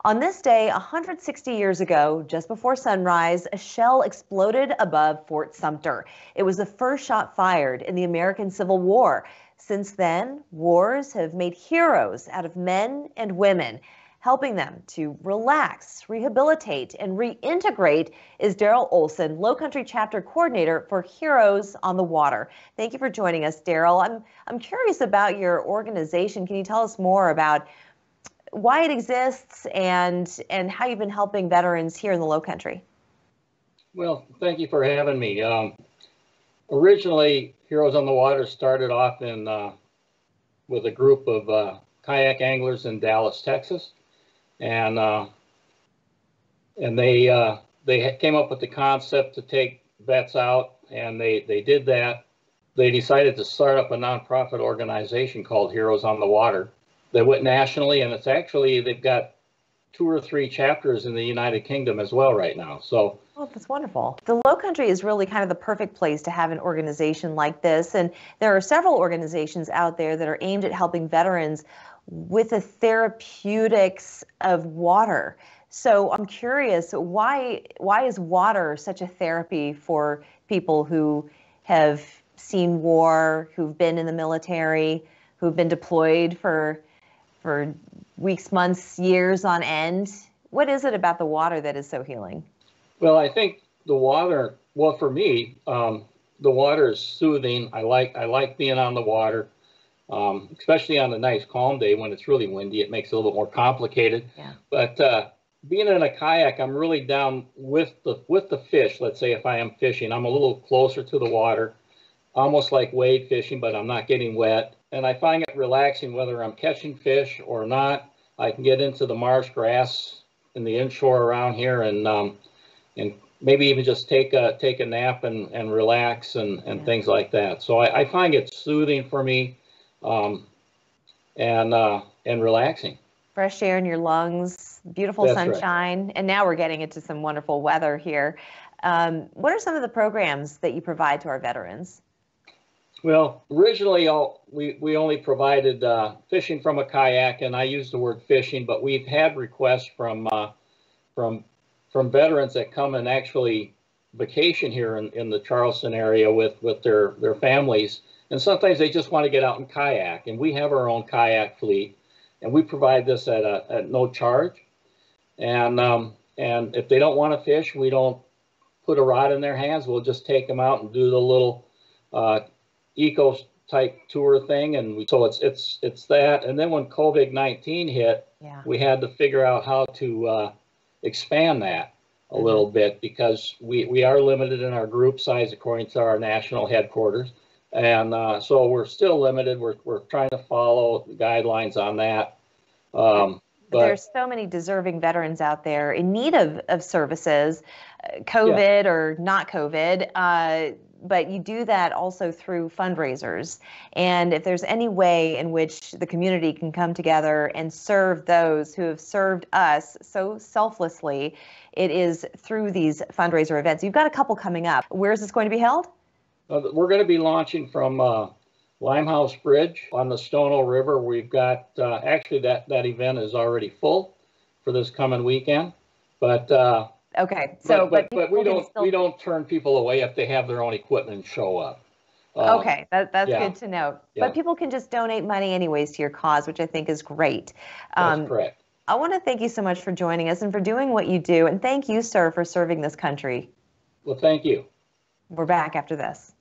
On this day, 160 years ago, just before sunrise, a shell exploded above Fort Sumter. It was the first shot fired in the American Civil War. Since then, wars have made heroes out of men and women. Helping them to relax, rehabilitate, and reintegrate is Daryl Olson, Lowcountry Chapter Coordinator for Heroes on the Water. Thank you for joining us, Daryl. I'm curious about your organization. Can you tell us more about why it exists and how you've been helping veterans here in the Lowcountry? Well, thank you for having me. Originally, Heroes on the Water started off with a group of kayak anglers in Dallas, Texas, and they came up with the concept to take vets out, and they did that. They decided to start up a nonprofit organization called Heroes on the Water. They went nationally, and they've got 2 or 3 chapters in the United Kingdom as well right now. So, oh, that's wonderful. The Lowcountry is really kind of the perfect place to have an organization like this. And there are several organizations out there that are aimed at helping veterans with the therapeutics of water. So I'm curious, why is water such a therapy for people who have seen war, who've been in the military, who've been deployed for weeks, months, years on end? What is it about the water that is so healing? Well, I think the water, well, for me, the water is soothing. I like being on the water, especially on a nice calm day when it's really windy. It makes it a little bit more complicated. Yeah. But being in a kayak, I'm really down with the fish. Let's say if I am fishing, I'm a little closer to the water, almost like wade fishing, but I'm not getting wet. And I find it relaxing whether I'm catching fish or not. I can get into the marsh grass in the inshore around here and maybe even just take a nap and relax and things like that. So I find it soothing for me and relaxing. Fresh air in your lungs, beautiful That's sunshine, right. And now we're getting into some wonderful weather here. What are some of the programs that you provide to our veterans? Well, originally we only provided fishing from a kayak, and I use the word fishing, but we've had requests from veterans that come and actually vacation here in the Charleston area with their families, and sometimes they just want to get out and kayak, and we have our own kayak fleet, and we provide this at no charge, and if they don't want to fish, we don't put a rod in their hands. We'll just take them out and do the little eco type tour thing, and so it's that. And then when COVID-19 hit, we had to figure out how to expand that a little bit, because we are limited in our group size according to our national headquarters, and so we're still limited. We're trying to follow the guidelines on that. But there's so many deserving veterans out there in need of services, COVID or not COVID. But you do that also through fundraisers. And if there's any way in which the community can come together and serve those who have served us so selflessly, it is through these fundraiser events. You've got a couple coming up. Where is this going to be held? We're going to be launching from Limehouse Bridge on the Stono River. We've got, actually that event is already full for this coming weekend. But okay, so but we don't turn people away if they have their own equipment and show up. Okay, that's good to know. Yeah. But people can just donate money anyways to your cause, which I think is great. That's correct. I want to thank you so much for joining us and for doing what you do. And thank you, sir, for serving this country. Well, thank you. We're back after this.